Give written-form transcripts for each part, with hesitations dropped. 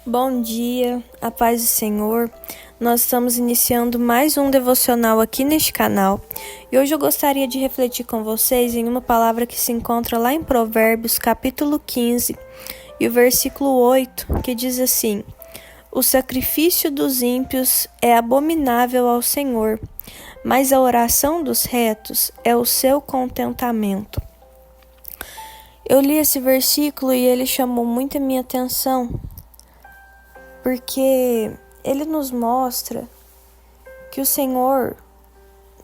Bom dia, a paz do Senhor. Nós estamos iniciando mais um devocional aqui neste canal e hoje eu gostaria de refletir com vocês em uma palavra que se encontra lá em Provérbios, capítulo 15 e o versículo 8, que diz assim: O sacrifício dos ímpios é abominável ao Senhor, mas a oração dos retos é o seu contentamento. Eu li esse versículo e ele chamou muito a minha atenção, porque ele nos mostra que o Senhor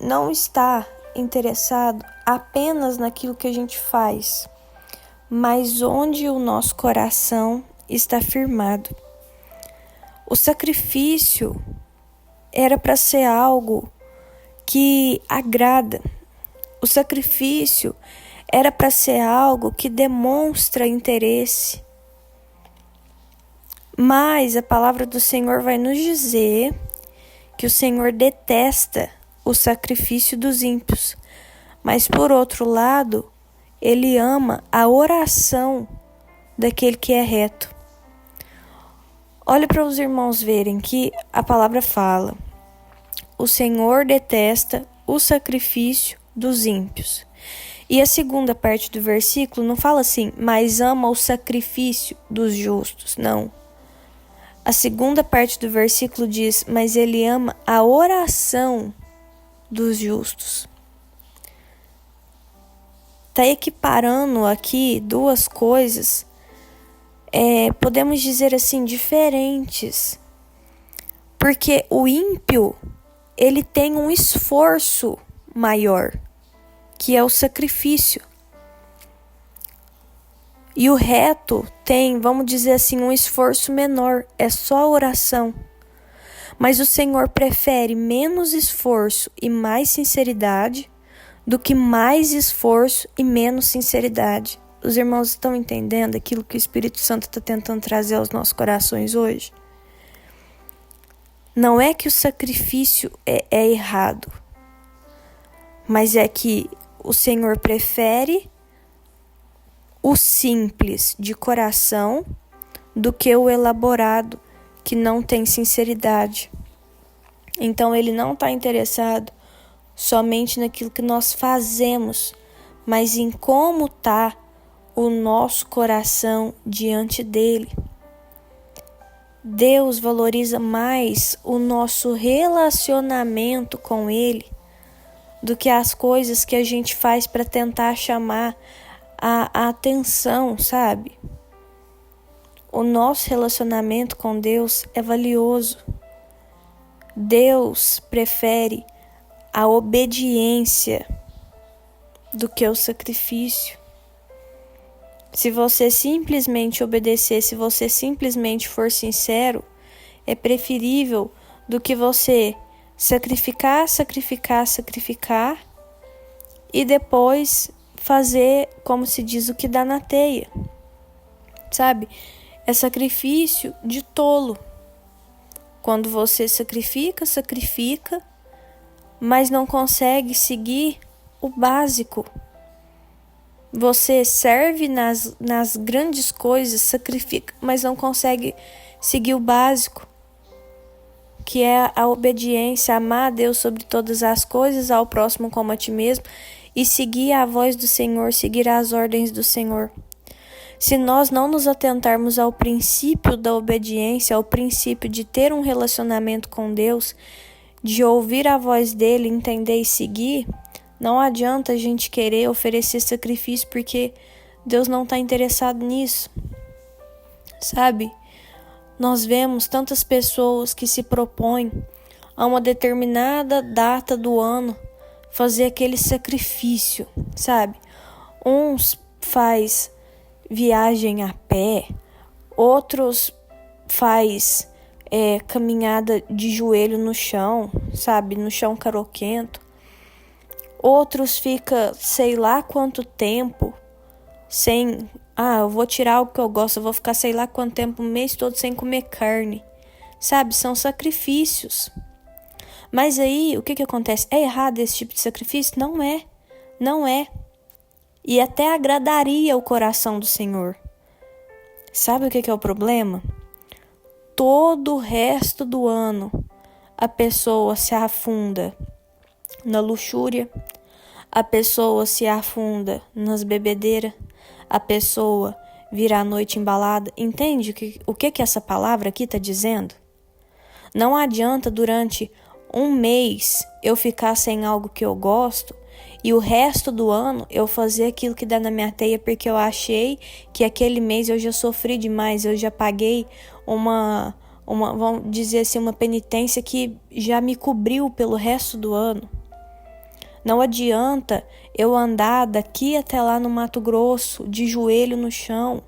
não está interessado apenas naquilo que a gente faz, mas onde o nosso coração está firmado. O sacrifício era para ser algo que agrada. O sacrifício era para ser algo que demonstra interesse. Mas a palavra do Senhor vai nos dizer que o Senhor detesta o sacrifício dos ímpios. Mas, por outro lado, Ele ama a oração daquele que é reto. Olha para os irmãos verem que a palavra fala: o Senhor detesta o sacrifício dos ímpios. E a segunda parte do versículo não fala assim, mas ama o sacrifício dos justos. Não. A segunda parte do versículo diz, mas ele ama a oração dos justos. Está equiparando aqui duas coisas, podemos dizer assim, diferentes. Porque o ímpio, ele tem um esforço maior, que é o sacrifício. E o reto tem, vamos dizer assim, um esforço menor, é só oração. Mas o Senhor prefere menos esforço e mais sinceridade do que mais esforço e menos sinceridade. Os irmãos estão entendendo aquilo que o Espírito Santo está tentando trazer aos nossos corações hoje? Não é que o sacrifício é errado, mas é que o Senhor prefere o simples de coração do que o elaborado que não tem sinceridade. Então ele não está interessado somente naquilo que nós fazemos, mas em como está o nosso coração diante dele. Deus valoriza mais o nosso relacionamento com ele do que as coisas que a gente faz para tentar chamar a atenção, sabe? O nosso relacionamento com Deus é valioso. Deus prefere a obediência do que o sacrifício. Se você simplesmente obedecer, se você simplesmente for sincero, é preferível do que você sacrificar e depois fazer, como se diz, o que dá na teia, sabe? É sacrifício de tolo. Quando você sacrifica, mas não consegue seguir o básico. Você serve nas grandes coisas, sacrifica, mas não consegue seguir o básico, que é a obediência, amar a Deus sobre todas as coisas, ao próximo como a ti mesmo, e seguir a voz do Senhor, seguir as ordens do Senhor. Se nós não nos atentarmos ao princípio da obediência, ao princípio de ter um relacionamento com Deus, de ouvir a voz dele, entender e seguir, não adianta a gente querer oferecer sacrifício, porque Deus não está interessado nisso, sabe? Nós vemos tantas pessoas que se propõem a uma determinada data do ano fazer aquele sacrifício, sabe? Uns faz viagem a pé, outros faz caminhada de joelho no chão, sabe? No chão caroquento. Outros fica sei lá quanto tempo sem... eu vou tirar o que eu gosto, eu vou ficar sei lá quanto tempo, o mês todo sem comer carne. Sabe? São sacrifícios. Mas aí, o que acontece? É errado esse tipo de sacrifício? Não é. Não é. E até agradaria o coração do Senhor. Sabe o que é o problema? todo o resto do ano a pessoa se afunda na luxúria, a pessoa se afunda nas bebedeiras, a pessoa vira a noite embalada. Entende o que essa palavra aqui está dizendo? Não adianta durante um mês eu ficar sem algo que eu gosto e o resto do ano eu fazer aquilo que dá na minha teia, porque eu achei que aquele mês eu já sofri demais, eu já paguei vamos dizer assim, uma penitência que já me cobriu pelo resto do ano. Não adianta eu andar daqui até lá no Mato Grosso, de joelho no chão,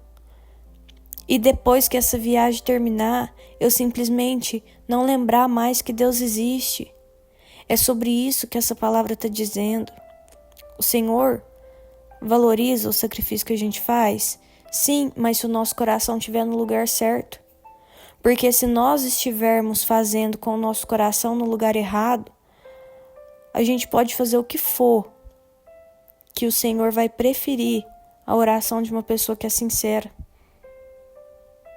e depois que essa viagem terminar, eu simplesmente não lembrar mais que Deus existe. É sobre isso que essa palavra está dizendo. O Senhor valoriza o sacrifício que a gente faz? Sim, mas se o nosso coração estiver no lugar certo. Porque se nós estivermos fazendo com o nosso coração no lugar errado, a gente pode fazer o que for, que o Senhor vai preferir a oração de uma pessoa que é sincera.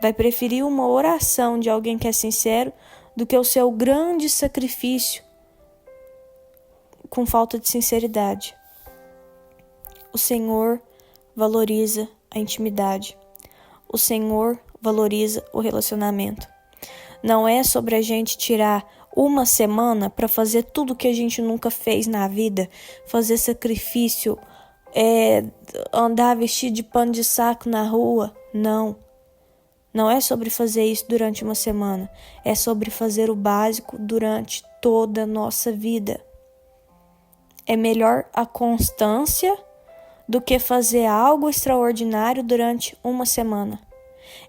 Vai preferir uma oração de alguém que é sincero do que o seu grande sacrifício com falta de sinceridade. O Senhor valoriza a intimidade. O Senhor valoriza o relacionamento. Não é sobre a gente tirar uma semana para fazer tudo que a gente nunca fez na vida, fazer sacrifício, andar vestido de pano de saco na rua. Não. Não é sobre fazer isso durante uma semana. É sobre fazer o básico durante toda a nossa vida. É melhor a constância do que fazer algo extraordinário durante uma semana.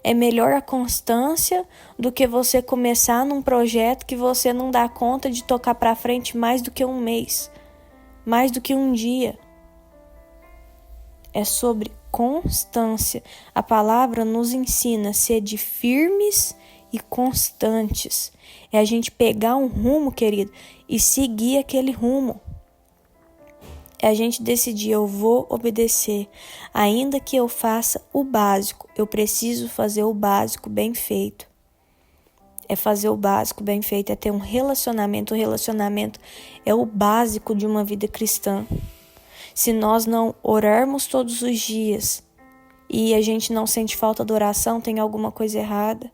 É melhor a constância do que você começar num projeto que você não dá conta de tocar para frente mais do que um mês, mais do que um dia. É sobre constância. A palavra nos ensina a ser de firmes e constantes. É a gente pegar um rumo, querido, e seguir aquele rumo. É a gente decidir, eu vou obedecer. Ainda que eu faça o básico, eu preciso fazer o básico bem feito. É fazer o básico bem feito, é ter um relacionamento. O relacionamento é o básico de uma vida cristã. Se nós não orarmos todos os dias e a gente não sente falta de oração, tem alguma coisa errada.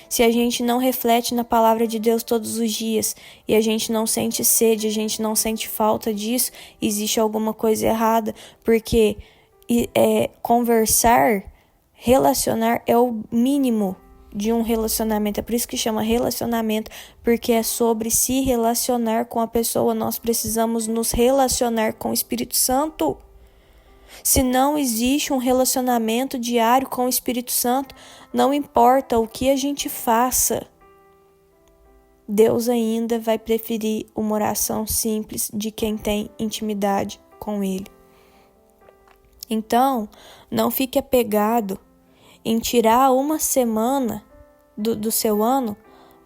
Se a gente não reflete na palavra de Deus todos os dias e a gente não sente sede, a gente não sente falta disso, existe alguma coisa errada, porque conversar, relacionar é o mínimo de um relacionamento. É por isso que chama relacionamento, porque é sobre se relacionar com a pessoa. Nós precisamos nos relacionar com o Espírito Santo. Se não existe um relacionamento diário com o Espírito Santo, não importa o que a gente faça, Deus ainda vai preferir uma oração simples de quem tem intimidade com Ele. Então, não fique apegado em tirar uma semana do seu ano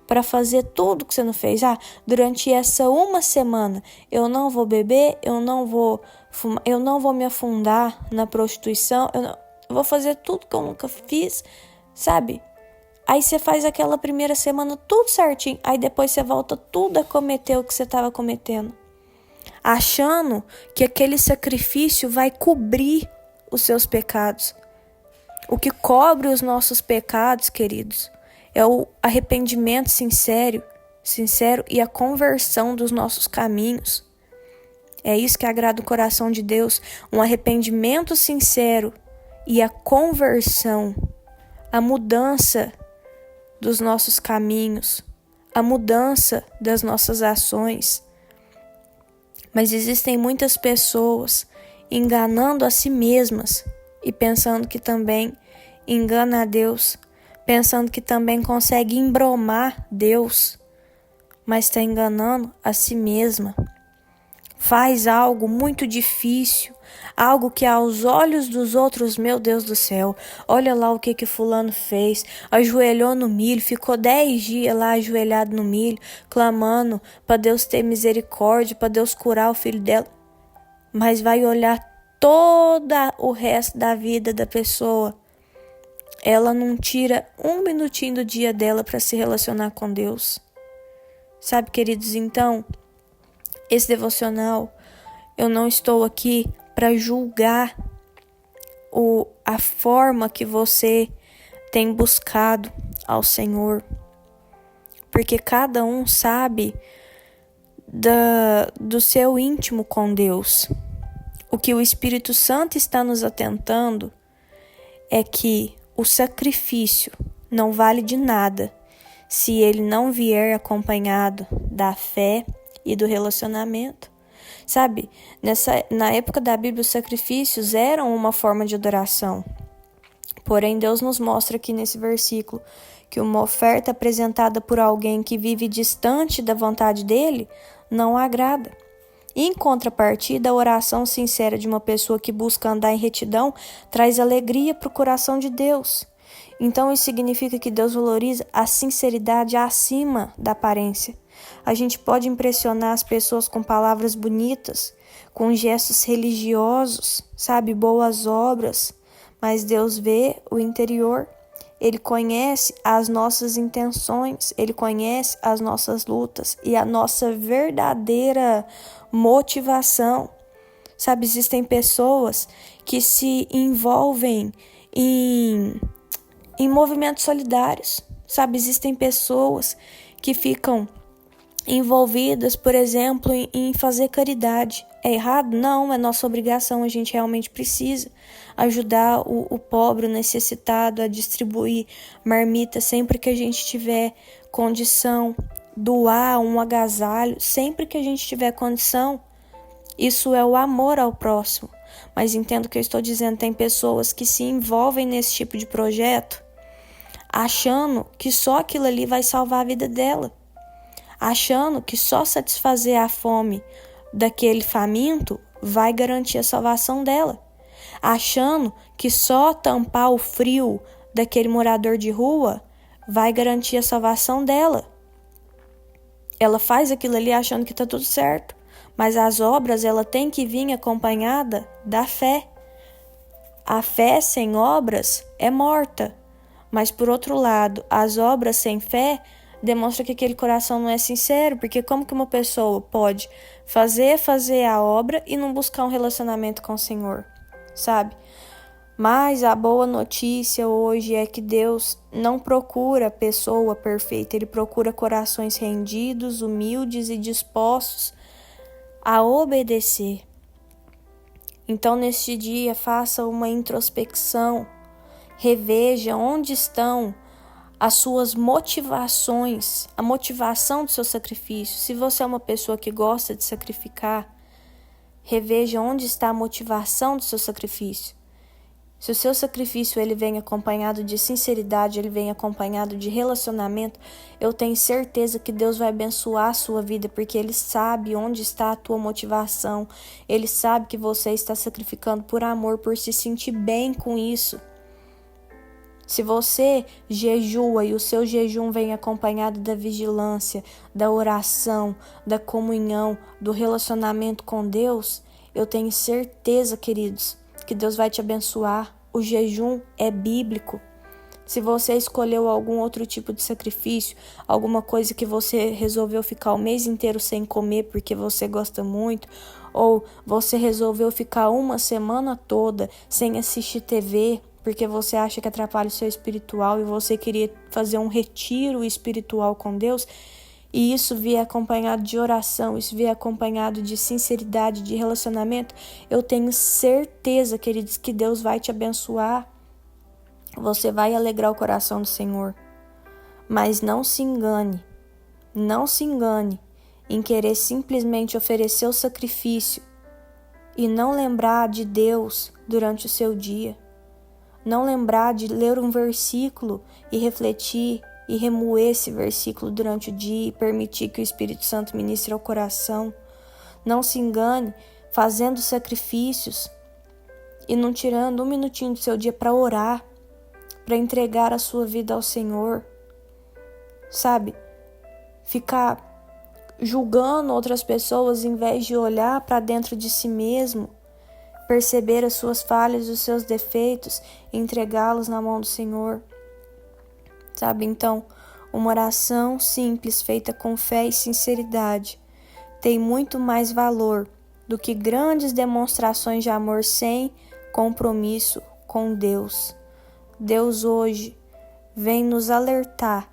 para fazer tudo que você não fez. Durante essa uma semana eu não vou beber, eu não vou fumar, eu não vou me afundar na prostituição, eu vou fazer tudo que eu nunca fiz, sabe? Aí você faz aquela primeira semana tudo certinho, aí depois você volta tudo a cometer o que você estava cometendo, achando que aquele sacrifício vai cobrir os seus pecados. O que cobre os nossos pecados, queridos, é o arrependimento sincero e a conversão dos nossos caminhos. É isso que agrada o coração de Deus, um arrependimento sincero e a conversão, a mudança dos nossos caminhos, a mudança das nossas ações. Mas existem muitas pessoas enganando a si mesmas e pensando que também engana a Deus, pensando que também consegue embromar Deus, mas está enganando a si mesma. Faz algo muito difícil, algo que aos olhos dos outros, meu Deus do céu, olha lá o que fulano fez, ajoelhou no milho, ficou 10 dias lá ajoelhado no milho, clamando para Deus ter misericórdia, para Deus curar o filho dela, mas vai olhar todo o resto da vida da pessoa, ela não tira um minutinho do dia dela para se relacionar com Deus. Sabe, queridos, então, esse devocional, eu não estou aqui para julgar a forma que você tem buscado ao Senhor, porque cada um sabe do seu íntimo com Deus. O que o Espírito Santo está nos atentando é que o sacrifício não vale de nada se ele não vier acompanhado da fé e do relacionamento. Sabe, na época da Bíblia, os sacrifícios eram uma forma de adoração. Porém, Deus nos mostra aqui nesse versículo que uma oferta apresentada por alguém que vive distante da vontade dele não agrada. E, em contrapartida, a oração sincera de uma pessoa que busca andar em retidão traz alegria para o coração de Deus. Então, isso significa que Deus valoriza a sinceridade acima da aparência. A gente pode impressionar as pessoas com palavras bonitas, com gestos religiosos, sabe, boas obras, mas Deus vê o interior. Ele conhece as nossas intenções, Ele conhece as nossas lutas e a nossa verdadeira motivação. Sabe, existem pessoas que se envolvem em movimentos solidários. Sabe, existem pessoas que ficam envolvidas, por exemplo, em fazer caridade. É errado? Não, é nossa obrigação, a gente realmente precisa ajudar o pobre, o necessitado, a distribuir marmita sempre que a gente tiver condição, doar um agasalho sempre que a gente tiver condição. Isso é o amor ao próximo. Mas entendo o que eu estou dizendo, tem pessoas que se envolvem nesse tipo de projeto achando que só aquilo ali vai salvar a vida dela, achando que só satisfazer a fome daquele faminto vai garantir a salvação dela, achando que só tampar o frio daquele morador de rua vai garantir a salvação dela. Ela faz aquilo ali achando que está tudo certo, mas as obras ela tem que vir acompanhada da fé. A fé sem obras é morta, mas por outro lado, as obras sem fé demonstra que aquele coração não é sincero, porque como que uma pessoa pode fazer a obra e não buscar um relacionamento com o Senhor, sabe? Mas a boa notícia hoje é que Deus não procura a pessoa perfeita, Ele procura corações rendidos, humildes e dispostos a obedecer. Então, neste dia, faça uma introspecção, reveja onde estão as suas motivações, a motivação do seu sacrifício. Se você é uma pessoa que gosta de sacrificar, reveja onde está a motivação do seu sacrifício. Se o seu sacrifício ele vem acompanhado de sinceridade, ele vem acompanhado de relacionamento, eu tenho certeza que Deus vai abençoar a sua vida, porque Ele sabe onde está a tua motivação. Ele sabe que você está sacrificando por amor, por se sentir bem com isso. Se você jejua e o seu jejum vem acompanhado da vigilância, da oração, da comunhão, do relacionamento com Deus, eu tenho certeza, queridos, que Deus vai te abençoar. O jejum é bíblico. Se você escolheu algum outro tipo de sacrifício, alguma coisa que você resolveu ficar o mês inteiro sem comer porque você gosta muito, ou você resolveu ficar uma semana toda sem assistir TV porque você acha que atrapalha o seu espiritual e você queria fazer um retiro espiritual com Deus, e isso vier acompanhado de oração, isso vier acompanhado de sinceridade, de relacionamento, eu tenho certeza, queridos, que Deus vai te abençoar. Você vai alegrar o coração do Senhor. Mas não se engane em querer simplesmente oferecer o sacrifício e não lembrar de Deus durante o seu dia. Não lembrar de ler um versículo e refletir e remoer esse versículo durante o dia e permitir que o Espírito Santo ministre ao coração. Não se engane fazendo sacrifícios e não tirando um minutinho do seu dia para orar, para entregar a sua vida ao Senhor. Sabe? Ficar julgando outras pessoas em vez de olhar para dentro de si mesmo, perceber as suas falhas, os seus defeitos e entregá-los na mão do Senhor. Sabe, então, uma oração simples, feita com fé e sinceridade, tem muito mais valor do que grandes demonstrações de amor sem compromisso com Deus. Deus hoje vem nos alertar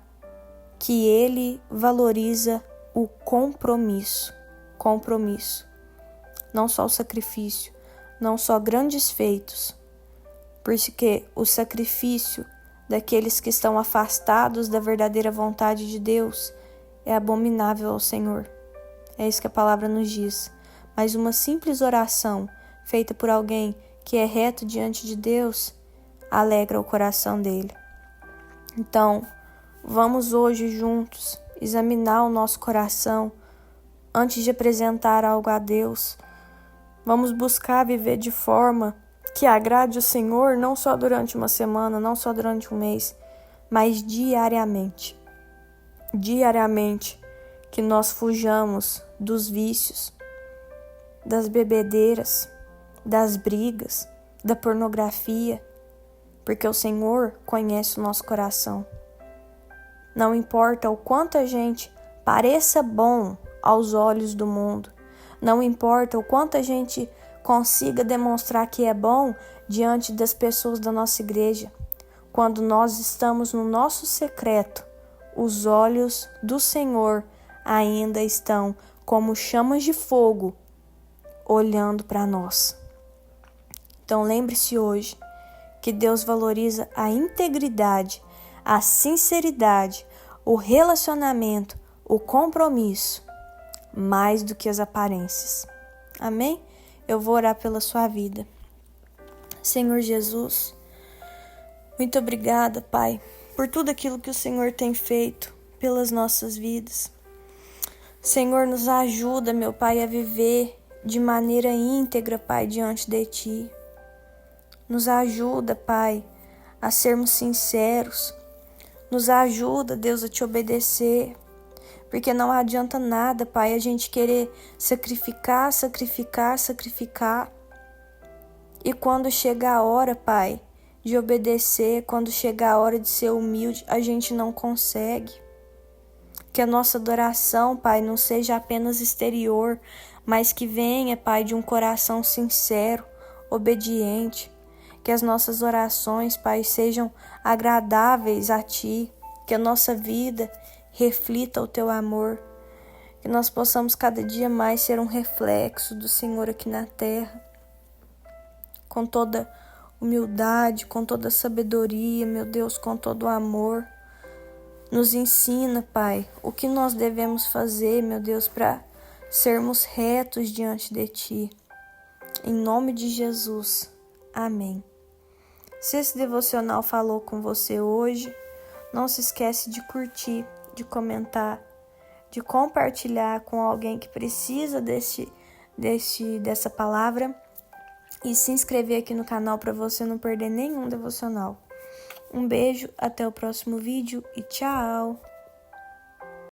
que Ele valoriza o compromisso. Compromisso. Não só o sacrifício, não só grandes feitos, porque o sacrifício daqueles que estão afastados da verdadeira vontade de Deus é abominável ao Senhor. É isso que a palavra nos diz. Mas uma simples oração feita por alguém que é reto diante de Deus alegra o coração dele. Então, vamos hoje juntos examinar o nosso coração antes de apresentar algo a Deus. Vamos buscar viver de forma que agrade o Senhor não só durante uma semana, não só durante um mês, mas diariamente. Diariamente que nós fujamos dos vícios, das bebedeiras, das brigas, da pornografia, porque o Senhor conhece o nosso coração. Não importa o quanto a gente pareça bom aos olhos do mundo, não importa o quanto a gente consiga demonstrar que é bom diante das pessoas da nossa igreja, quando nós estamos no nosso secreto, os olhos do Senhor ainda estão como chamas de fogo olhando para nós. Então lembre-se hoje que Deus valoriza a integridade, a sinceridade, o relacionamento, o compromisso, mais do que as aparências. Amém? Eu vou orar pela sua vida. Senhor Jesus, muito obrigada, Pai, por tudo aquilo que o Senhor tem feito pelas nossas vidas. Senhor, nos ajuda, meu Pai, a viver de maneira íntegra, Pai, diante de Ti. Nos ajuda, Pai, a sermos sinceros. Nos ajuda, Deus, a Te obedecer. Porque não adianta nada, Pai, a gente querer sacrificar. E quando chega a hora, Pai, de obedecer, quando chega a hora de ser humilde, a gente não consegue. Que a nossa adoração, Pai, não seja apenas exterior, mas que venha, Pai, de um coração sincero, obediente. Que as nossas orações, Pai, sejam agradáveis a Ti. Que a nossa vida reflita o Teu amor. Que nós possamos cada dia mais ser um reflexo do Senhor aqui na terra. Com toda humildade, com toda sabedoria, meu Deus, com todo amor. Nos ensina, Pai, o que nós devemos fazer, meu Deus, para sermos retos diante de Ti. Em nome de Jesus. Amém. Se esse devocional falou com você hoje, não se esquece de curtir, de comentar, de compartilhar com alguém que precisa dessa palavra e se inscrever aqui no canal para você não perder nenhum devocional. Um beijo, até o próximo vídeo e tchau!